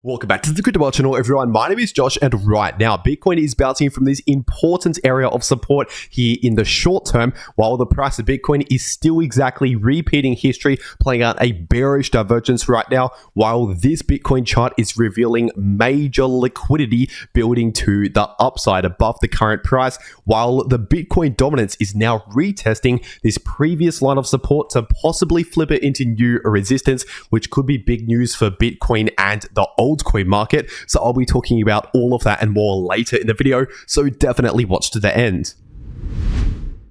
Welcome back to the cryptoworld channel, everyone. My name is Josh, and right now Bitcoin is bouncing from this important area of support here in the short term, while the price of Bitcoin is still exactly repeating history, playing out a bearish divergence right now, while this Bitcoin chart is revealing major liquidity building to the upside above the current price, while the Bitcoin dominance is now retesting this previous line of support to possibly flip it into new resistance, which could be big news for Bitcoin and the altcoin market. So I'll be talking about all of that and more later in the video, so definitely watch to the end.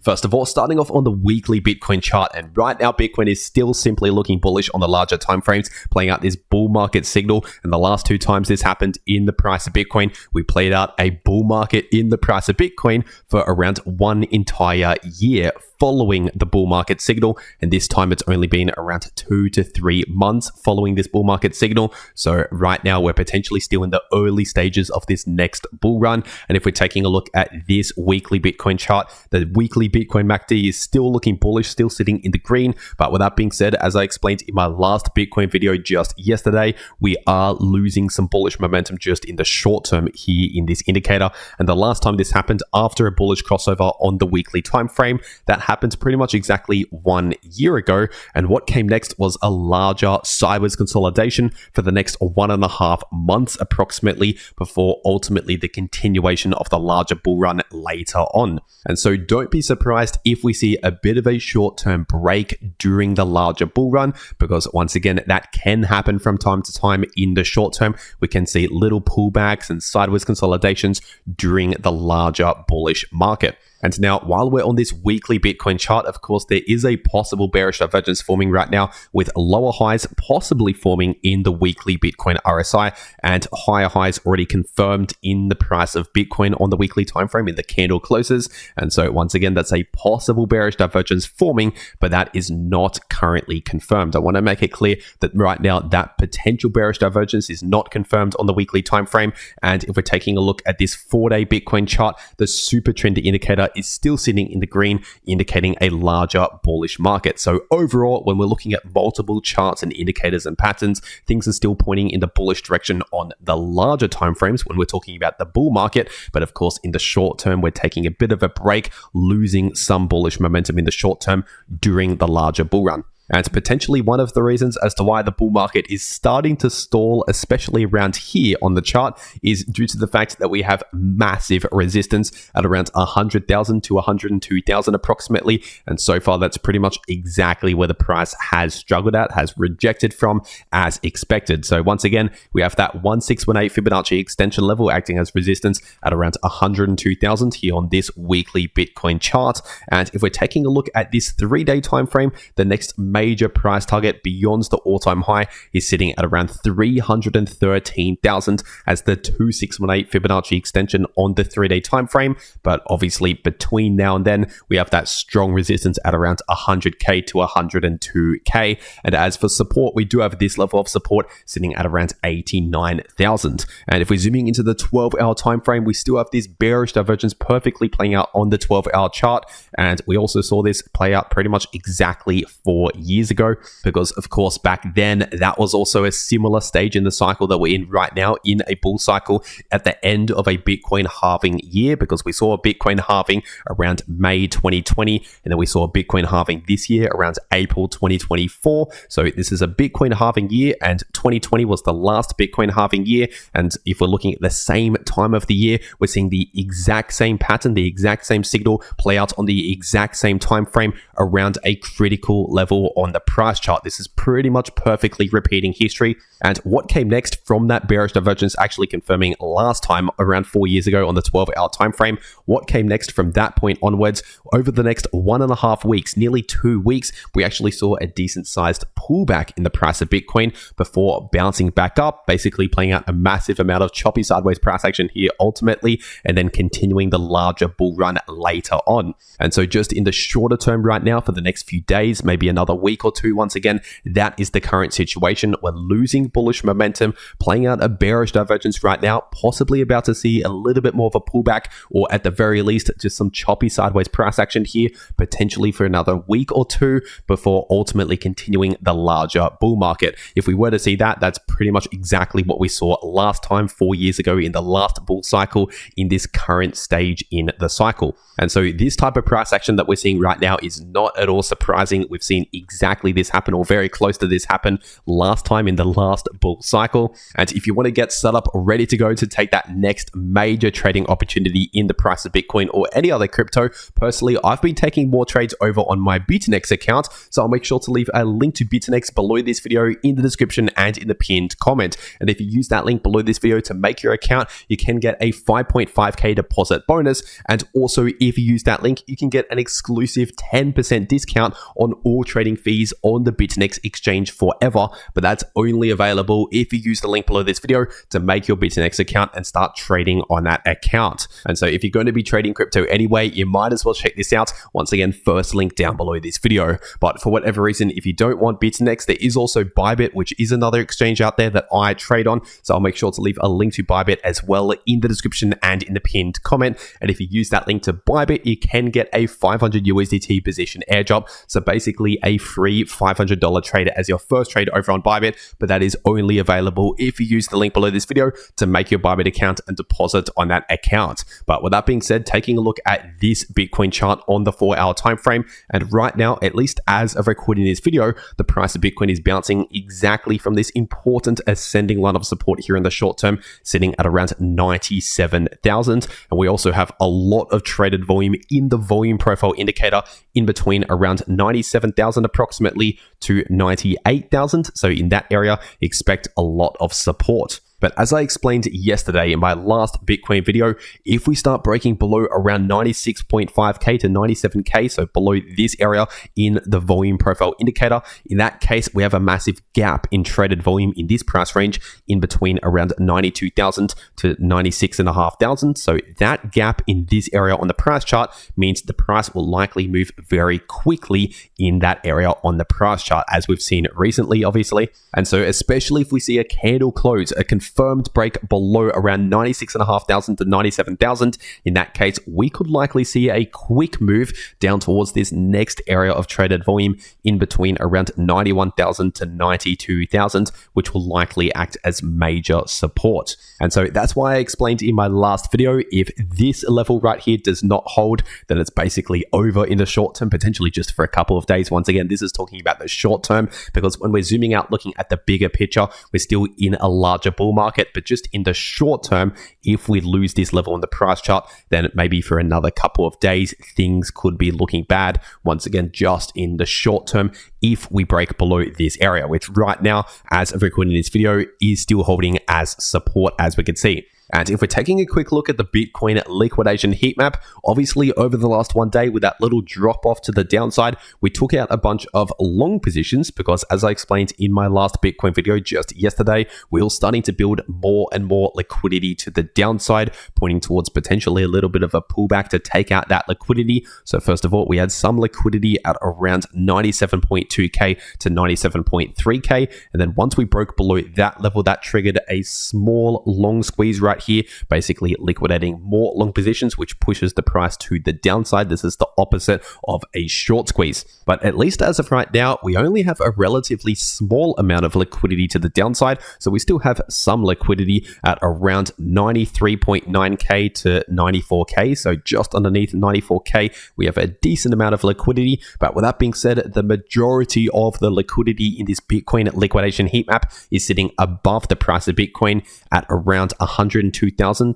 First of all, starting off on the weekly Bitcoin chart, and right now Bitcoin is still simply looking bullish on the larger timeframes, playing out this bull market signal. And the last two times this happened in the price of Bitcoin, we played out a bull market in the price of Bitcoin for around one entire year following the bull market signal, and this time it's only been around 2 to 3 months following this bull market signal. So right now we're potentially still in the early stages of this next bull run. And if we're taking a look at this weekly Bitcoin chart, the weekly Bitcoin MACD is still looking bullish, still sitting in the green. But with that being said, as I explained in my last Bitcoin video just yesterday, we are losing some bullish momentum just in the short term here in this indicator. And the last time this happened after a bullish crossover on the weekly time frame, that happened pretty much exactly 1 year ago. And what came next was a larger sideways consolidation for the next 1.5 months approximately, before ultimately the continuation of the larger bull run later on. And so don't be surprised if we see a bit of a short-term break during the larger bull run, because once again, that can happen from time to time in the short term. We can see little pullbacks and sideways consolidations during the larger bullish market. And now, while we're on this weekly Bitcoin chart, of course, there is a possible bearish divergence forming right now, with lower highs possibly forming in the weekly Bitcoin RSI and higher highs already confirmed in the price of Bitcoin on the weekly time frame in the candle closes. And so once again, that's a possible bearish divergence forming, but that is not currently confirmed. I want to make it clear that right now that potential bearish divergence is not confirmed on the weekly time frame. And if we're taking a look at this 4-day Bitcoin chart, the super trendy indicator is still sitting in the green, indicating a larger bullish market. So overall, when we're looking at multiple charts and indicators and patterns, things are still pointing in the bullish direction on the larger timeframes when we're talking about the bull market. But of course, in the short term, we're taking a bit of a break, losing some bullish momentum in the short term during the larger bull run. And potentially one of the reasons as to why the bull market is starting to stall, especially around here on the chart, is due to the fact that we have massive resistance at around 100,000 to 102,000 approximately. And so far, that's pretty much exactly where the price has struggled at, has rejected from as expected. So once again, we have that 1618 Fibonacci extension level acting as resistance at around 102,000 here on this weekly Bitcoin chart. And if we're taking a look at this 3-day time frame, the next major price target beyond the all-time high is sitting at around 313,000 as the 2618 Fibonacci extension on the 3-day time frame. But obviously between now and then, we have that strong resistance at around 100k to 102k. And as for support, we do have this level of support sitting at around 89,000. And if we're zooming into the 12-hour time frame, we still have this bearish divergence perfectly playing out on the 12-hour chart. And we also saw this play out pretty much exactly 4 years ago, because of course back then that was also a similar stage in the cycle that we're in right now, in a bull cycle at the end of a Bitcoin halving year, because we saw a Bitcoin halving around May 2020, and then we saw a Bitcoin halving this year around April 2024. So this is a Bitcoin halving year, and 2020 was the last Bitcoin halving year. And if we're looking at the same time of the year, we're seeing the exact same pattern, the exact same signal play out on the exact same time frame around a critical level on the price chart. This is pretty much perfectly repeating history. And what came next from that bearish divergence actually confirming last time around 4 years ago on the 12-hour time frame, what came next from that point onwards, over the next 1.5 weeks, nearly 2 weeks, we actually saw a decent sized pullback in the price of Bitcoin before bouncing back up, basically playing out a massive amount of choppy sideways price action here ultimately, and then continuing the larger bull run later on. And so just in the shorter term right now, for the next few days, maybe another week or two. Once again, that is the current situation. We're losing bullish momentum, playing out a bearish divergence right now, possibly about to see a little bit more of a pullback, or at the very least, just some choppy sideways price action here, potentially for another week or two before ultimately continuing the larger bull market. If we were to see that, that's pretty much exactly what we saw last time 4 years ago in the last bull cycle in this current stage in the cycle. And so this type of price action that we're seeing right now is not at all surprising. We've seen exactly this happen, or very close to this happen last time in the last bull cycle. And if you want to get set up ready to go to take that next major trading opportunity in the price of Bitcoin or any other crypto, personally, I've been taking more trades over on my Bitnex account. So I'll make sure to leave a link to Bitnex below this video in the description and in the pinned comment. And if you use that link below this video to make your account, you can get a 5.5k deposit bonus. And also, if you use that link, you can get an exclusive 10% discount on all trading fees on the Bitnex exchange forever. But that's only available if you use the link below this video to make your Bitnex account and start trading on that account. And so if you're going to be trading crypto anyway, you might as well check this out. Once again, first link down below this video. But for whatever reason, if you don't want Bitnex, there is also Bybit, which is another exchange out there that I trade on. So I'll make sure to leave a link to Bybit as well in the description and in the pinned comment. And if you use that link to Bybit, you can get a 500 USDT position airdrop. So basically a free $500 trade as your first trade over on Bybit, but that is only available if you use the link below this video to make your Bybit account and deposit on that account. But with that being said, taking a look at this Bitcoin chart on the 4-hour time frame, and right now, at least as of recording this video, the price of Bitcoin is bouncing exactly from this important ascending line of support here in the short term, sitting at around 97,000. And we also have a lot of traded volume in the volume profile indicator in between around 97,000 approximately to 98,000. So in that area, expect a lot of support. But as I explained yesterday in my last Bitcoin video, if we start breaking below around 96.5k to 97k, so below this area in the volume profile indicator, in that case, we have a massive gap in traded volume in this price range in between around 92,000 to 96,500. So that gap in this area on the price chart means the price will likely move very quickly in that area on the price chart, as we've seen recently, obviously. And so especially if we see a candle close, a confirmed break below around 96,500 to 97,000, in that case, we could likely see a quick move down towards this next area of traded volume in between around 91,000 to 92,000, which will likely act as major support. And so that's why I explained in my last video, if this level right here does not hold, then it's basically over in the short term, potentially just for a couple of days. Once again, this is talking about the short term, because when we're zooming out, looking at the bigger picture, we're still in a larger bull market. But just in the short term, if we lose this level on the price chart, then maybe for another couple of days, things could be looking bad. Once again, just in the short term, if we break below this area, which right now, as of recording this video, is still holding as support, as we can see. And if we're taking a quick look at the Bitcoin liquidation heat map, obviously over the last one day with that little drop off to the downside, we took out a bunch of long positions because, as I explained in my last Bitcoin video just yesterday, we were starting to build more and more liquidity to the downside, pointing towards potentially a little bit of a pullback to take out that liquidity. So first of all, we had some liquidity at around 97.2k to 97.3k. And then once we broke below that level, that triggered a small long squeeze right here, basically liquidating more long positions, which pushes the price to the downside. This is the opposite of a short squeeze. But at least as of right now, we only have a relatively small amount of liquidity to the downside. So we still have some liquidity at around 93.9k to 94k. So just underneath 94k, we have a decent amount of liquidity. But with that being said, the majority of the liquidity in this Bitcoin liquidation heat map is sitting above the price of Bitcoin at around 102,000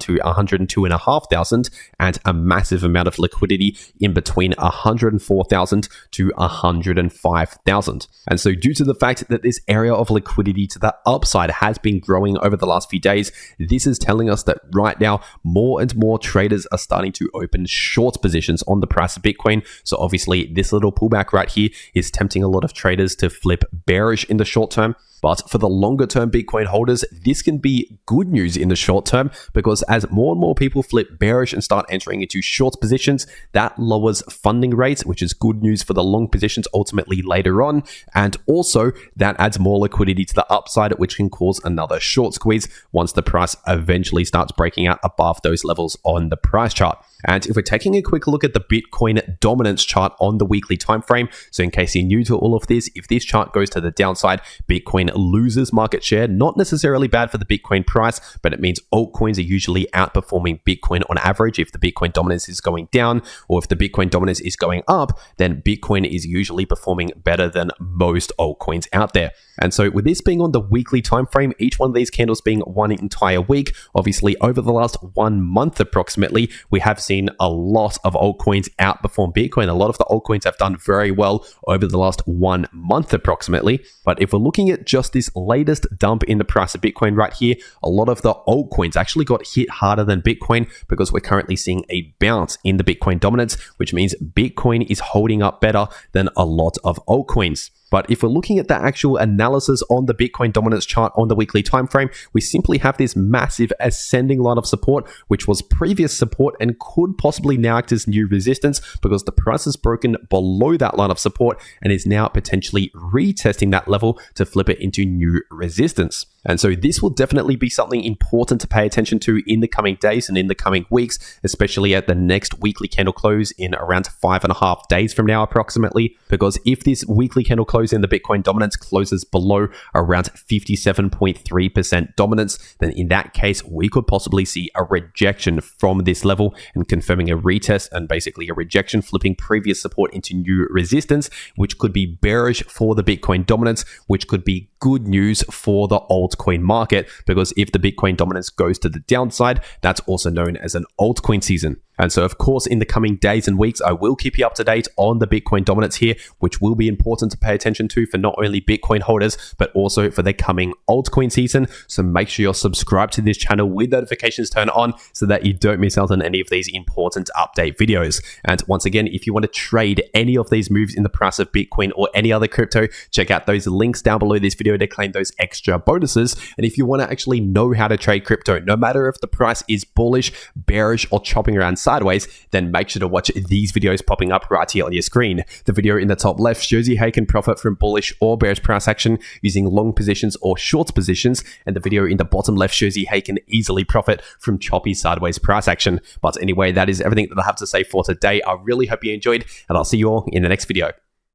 to 102,500, and a massive amount of liquidity in between 104,000 to 105,000. And so due to the fact that this area of liquidity to the upside has been growing over the last few days, this is telling us that right now more and more traders are starting to open short positions on the price of Bitcoin. So obviously this little pullback right here is tempting a lot of traders to flip bearish in the short term. But for the longer term Bitcoin holders, this can be good news in the short term, because as more and more people flip bearish and start entering into short positions, that lowers funding rates, which is good news for the long positions ultimately later on. And also that adds more liquidity to the upside, which can cause another short squeeze once the price eventually starts breaking out above those levels on the price chart. And if we're taking a quick look at the Bitcoin dominance chart on the weekly time frame, so in case you're new to all of this, if this chart goes to the downside, Bitcoin loses market share. Not necessarily bad for the Bitcoin price, but it means altcoins are usually outperforming Bitcoin on average. If the Bitcoin dominance is going down, or if the Bitcoin dominance is going up, then Bitcoin is usually performing better than most altcoins out there. And so with this being on the weekly time frame, each one of these candles being one entire week, obviously over the last 1 month approximately, we have seen a lot of altcoins outperform Bitcoin. A lot of the altcoins have done very well over the last 1 month approximately. But if we're looking at just this latest dump in the price of Bitcoin right here, a lot of the altcoins actually got hit harder than Bitcoin, because we're currently seeing a bounce in the Bitcoin dominance, which means Bitcoin is holding up better than a lot of altcoins. But if we're looking at the actual analysis on the Bitcoin dominance chart on the weekly time frame, we simply have this massive ascending line of support, which was previous support and could possibly now act as new resistance, because the price has broken below that line of support and is now potentially retesting that level to flip it into new resistance. And so this will definitely be something important to pay attention to in the coming days and in the coming weeks, especially at the next weekly candle close in around 5.5 days from now approximately. Because if this weekly candle close in the Bitcoin dominance closes below around 57.3% dominance, then in that case, we could possibly see a rejection from this level and confirming a retest, and basically a rejection flipping previous support into new resistance, which could be bearish for the Bitcoin dominance, which could be good news for the altcoin market, because if the Bitcoin dominance goes to the downside, that's also known as an altcoin season. And so, of course, in the coming days and weeks, I will keep you up to date on the Bitcoin dominance here, which will be important to pay attention to for not only Bitcoin holders, but also for the coming altcoin season. So make sure you're subscribed to this channel with notifications turned on so that you don't miss out on any of these important update videos. And once again, if you want to trade any of these moves in the price of Bitcoin or any other crypto, check out those links down below this video to claim those extra bonuses. And if you want to actually know how to trade crypto, no matter if the price is bullish, bearish, or chopping around sideways, then make sure to watch these videos popping up right here on your screen. The video in the top left shows you how you can profit from bullish or bearish price action using long positions or short positions, and the video in the bottom left shows you how you can easily profit from choppy sideways price action. But anyway, that is everything that I have to say for today. I really hope you enjoyed, and I'll see you all in the next video.